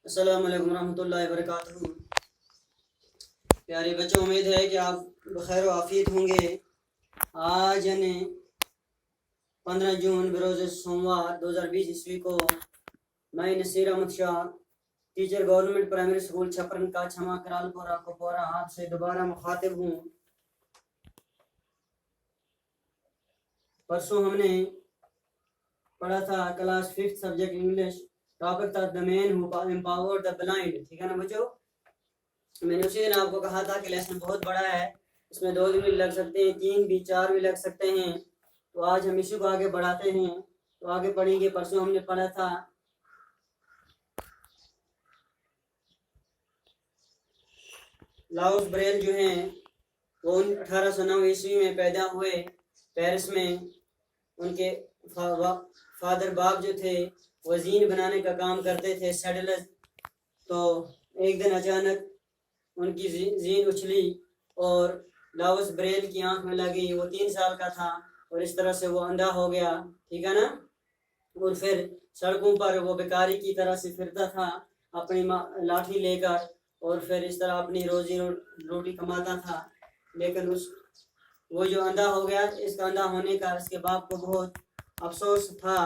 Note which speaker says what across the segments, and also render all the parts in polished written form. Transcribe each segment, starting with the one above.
Speaker 1: अस्सलाम वालेकुम रहमतुल्लाहि व बरकातहू। प्यारे बच्चों, उम्मीद है कि आप बखैर आफियत होंगे। आज यानी 15 जून बरोज़ सोमवार 2020 ईस्वी को मैं Naseer Ahmad Shah, teacher government primary school Chhapran का छमा करालपुरा कुपवारा आपसे दोबारा मुखातिब हूँ। परसों हमने पढ़ा था क्लास 5 सब्जेक्ट इंग्लिश, टॉपिक था the man who empowered the blind. ठीक है ना बच्चों? मैंने उसी दिन आपको कहा था कि लेसन बहुत बड़ा है, इसमें 2 दिन भी लग सकते हैं, 3 भी, 4 भी लग सकते हैं। तो आज हम इसी को आगे बढ़ाते हैं। तो आगे पढ़ेंगे। परसों हमने पढ़ा था लाउस ब्रेल जो हैं वो 1809 ईस्वी में पैदा हुए पेरिस में। उनके फादर बाप जो थे वो जीन बनाने का काम करते थे, सेडलर। तो एक दिन अचानक उनकी जीन उछली और लाउस ब्रेल की आंख में लगी। वो 3 साल का था और इस तरह से वो अंधा हो गया। ठीक है ना? और फिर सड़कों पर वो बेकारी की तरह से फिरता था अपनी लाठी लेकर, और फिर इस तरह अपनी रोजी रोटी कमाता था। लेकिन वो जो अंधा हो गया, इसका अंधा होने का इसके बाप को बहुत अफसोस था,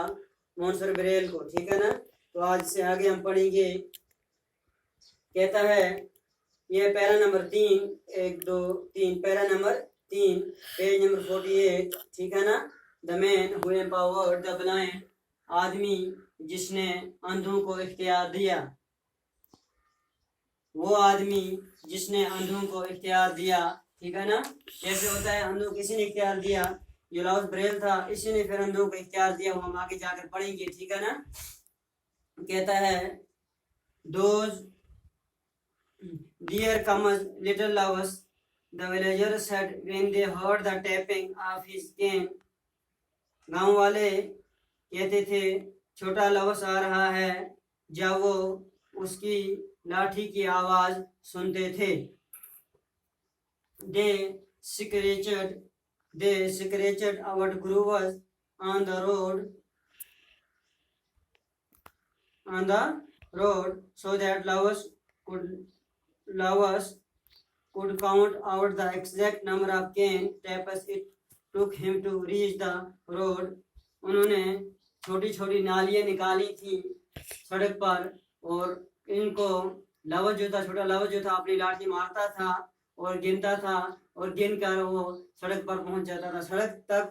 Speaker 1: मोंसर ब्रेल को। ठीक है ना? तो आज से आगे हम पढ़ेंगे। कहता है ये para number 3, 1 2 3, para number 3, page number 48। ठीक है ना? The man who empowered the blind, आदमी जिसने अंधों को इख्तियार दिया। वो आदमी जिसने अंधों को इख्तियार दिया। ठीक है ना? कैसे होता है? अंधों किसी ने इख्तियार दिया? जो लाउस ब्रेल था, इसी ने फिर अंधों को इख्तियार दिया। वो हम आगे जाकर पढ़ेंगे। ठीक है ना? कहता है those dear comes little Laos, the villagers said when they heard the tapping of his cane. गांव वाले कहते थे छोटा लवस आ रहा है, जब वो उसकी लाठी की आवाज सुनते थे। They scratched our grooves on the road so that Lovers could count out the exact number of cane taps it took him to reach the road. उन्होंने छोटी छोटी नालियां निकाली थी सड़क पर, और इनको लवज जो था, छोटा लवज जो था, अपनी लाठी मारता था और गिनता था, और गिन कर वो सड़क पर पहुंच जाता था। सड़क तक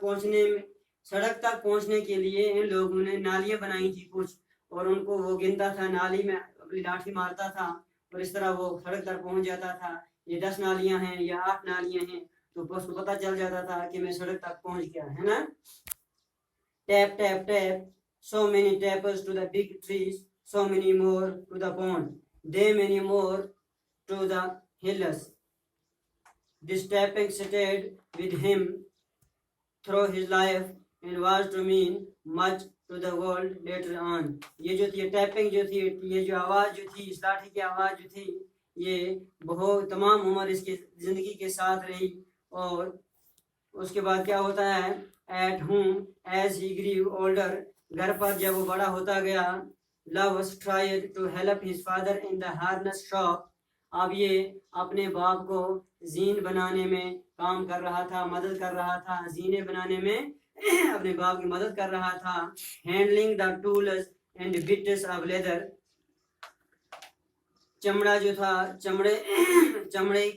Speaker 1: पहुंचने के लिए इन लोगों ने नालियां बनाई थी कुछ, और उनको वो गिनता था, नाली में अपनी लाठी मारता था और इस तरह वो सड़क तक पहुंच जाता था। ये 10 नालियां हैं या 8 नालियां हैं, तो उसको पता चल जाता था कि मैं सड़क तक पहुंच गया, है ना? Tap tap tap, so many taps to the big trees, so many more to the pond, they many more to the hills. This tapping stayed with him through his life and was to mean much to the world later on. ये जो थी tapping जो थी, ये जो आवाज़ जो थी, इस लाठी की आवाज़ जो थी, ये बहुत तमाम उम्र इसकी ज़िंदगी के साथ रही। और उसके बाद क्या होता है? At home as he grew older, घर पर जब वो बड़ा होता गया, Loves tried to help his father in the harness shop. अब ये अपने बाप को जीन बनाने में काम कर रहा था, मदद कर रहा था, जीने बनाने में अपने बाप की मदद कर रहा था। Handling the tools and bits of leather, चमड़ा जो था, चमड़े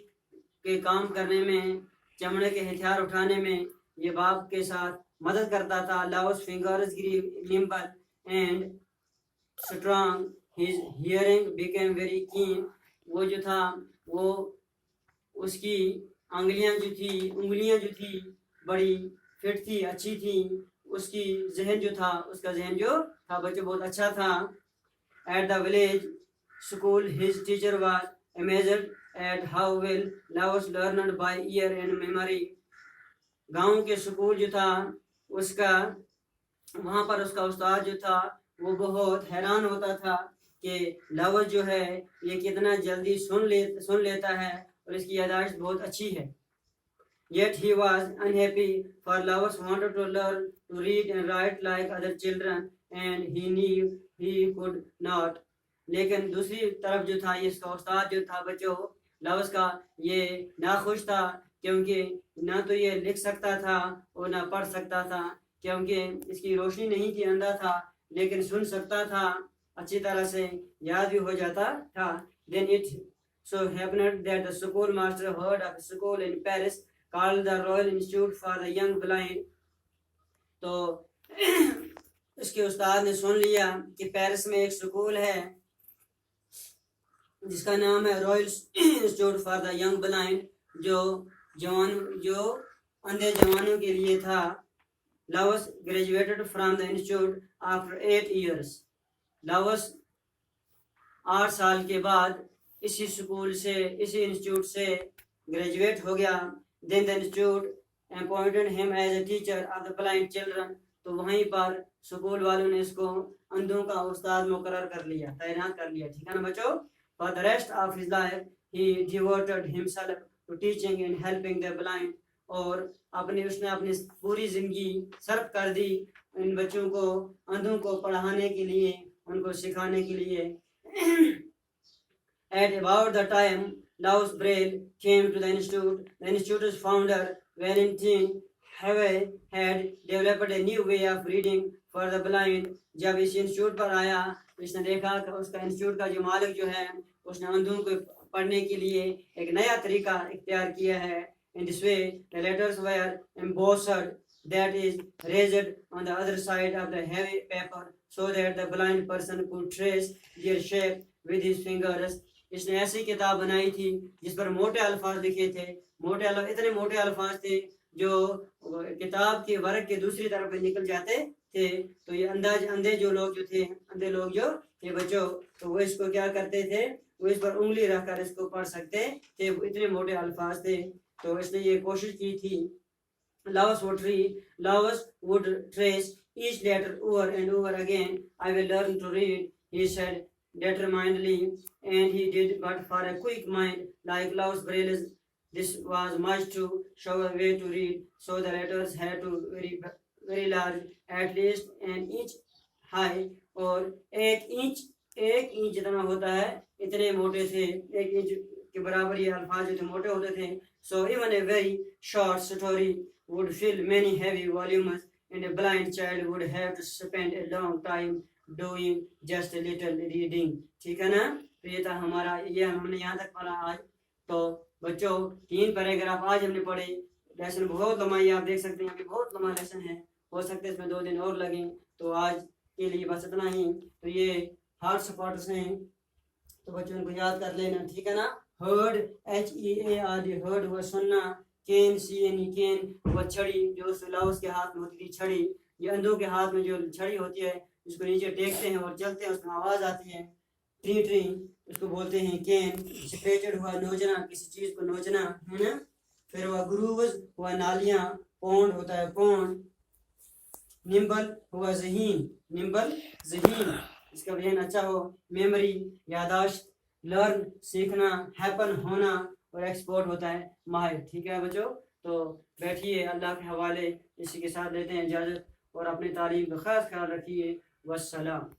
Speaker 1: के काम करने में, चमड़े के हथियार उठाने में ये बाप के साथ मदद करता था। Louis's fingers grew nimble and strong, his hearing became very keen. वो जो था, वो उसकी उंगलियां जो थी बड़ी फिट थी, अच्छी थी। उसकी जहन जो था, उसका जहन जो था बच्चे बहुत अच्छा था। At the village school his teacher was amazed eight how well Laue's learned by year and memory. गांव के स्कूल जो था उसका, वहां पर उसका उस्ताद जो था वो बहुत हैरान होता था कि लाउस जो है ये कितना जल्दी सुन लेता है और इसकी याददाश्त बहुत अच्छी है। Yet he was unhappy, for Laos wanted to learn to read and write like other children, and he knew he could not. लेकिन दूसरी तरफ जो था, ये इसका उस्ताद जो था बच्चों लाओस का, ये नाखुश था, क्योंकि ना तो ये लिख सकता था और ना पढ़ सकता था, क्योंकि इसकी रोशनी नहीं थी, अंधा था, लेकिन सुन सकता था अच्छी तरह से, याद भी हो जाता था. Then it so happened that the school master heard of a school in Paris called the Royal Institute for the Young Blind. तो उसके उस्ताद ने सुन लिया कि पेरिस में एक स्कूल है जिसका नाम है royal institute for the young blind, जो अंधे जवानों के लिए था. Laos graduated from the institute after 8 years. Laos 8 साल के बाद इसी स्कूल से, इसी इंस्टीट्यूट से ग्रेजुएट हो गया. Then the institute appointed him as a teacher of the blind children. तो वहीं पर स्कूल वालों ने इसको अंधों का उस्ताद मुकर्रर कर लिया, तैनात कर लिया. ठीक है ना बच्चों. For the rest of his life he devoted himself to teaching and helping the blind. और उसने अपनी पूरी जिंदगी सर्फ कर दी इन बच्चों को, अंधों को पढ़ाने के लिए, उनको सिखाने के लिए. At about the time Laos Braille came to the institute's founder Valentin Havet had developed a new way of reading for the blind. जब इस इंस्टीट्यूट पर आया, इसने देखा कि उसका इंस्टीट्यूट का जो मालिक जो है, उसने अंधों को पढ़ने के लिए एक नया तरीका इख्तियार किया है. In this way, the letters were embossed, that is, raised on the other side of the heavy paper, so that the blind person could trace their shape with his fingers. इसने ऐसी किताब बनाई थी जिस पर मोटे अल्फाज लिखे थे. इतने मोटे अल्फाज थे जो किताब के वर्ग के दूसरी तरफ निकल जाते थे. तो ये अंधे लोग जो थे बच्चों, तो वो इसको क्या करते थे, वो इस पर उंगली रखकर इसको पढ़ सकते थे, वो इतने मोटे अल्फाज थे. तो इसने ये कोशिश की थी. Laos would trace each letter over and over again. I will learn to read, he said determinedly, and he did. But for a quick mind like Laos Braille's, this was much too sure a way to read. So the letters had to be very large, at least an inch high, और एक inch जितना होता है इतने मोटे थे. 1 inch के बराबर ये अल्फाज जो मोटे होते थे. So even a very short story would fill many heavy volumes, and a blind child would have to spend a long time doing just a little reading. ठीक है ना. तो ये था हमारा, ये हमने यहाँ तक पढ़ा आज. तो बच्चों 3 पैराग्राफ आज हमने पढ़े. लेसन बहुत लंबा, ये आप देख सकते हैं, अभी बहुत लंबा लेसन है, हो सकता है इसमें 2 दिन और लगे. तो आज के लिए बस इतना ही. तो ये हार्ट सपोर्टर्स हैं, तो बच्चों इनको याद कर लेना. ठीक है ना. हर्ड, HEARD, हर्ड हुआ सुनना. केन, CNE, केन हुआ छड़ी, जो लाओस के हाथ में होती थी छड़ी. ये अंधों के हाथ में जो छड़ी होती है, जिसको नीचे टेकते हैं और चलते हैं, उसमें आवाज आती है. ट्री उसको बोलते हैं केन. स्क्रेचड हुआ नोचना, किसी चीज को नोचना, है ना. फिर हुआ ग्रूव्स हुआ नालियां. पौंड होता है पौंड. निम्बल हुआ जहीन, इसका जहन अच्छा हो. मेमोरी यादाश्त. लर्न सीखना. हैपन होना. और एक्सपोर्ट होता है माहिर. ठीक है बच्चों. तो बैठिए, अल्लाह के हवाले. इसी के साथ लेते हैं इजाज़त, और अपनी तालीम का खास ख्याल रखिए. वस्सलाम.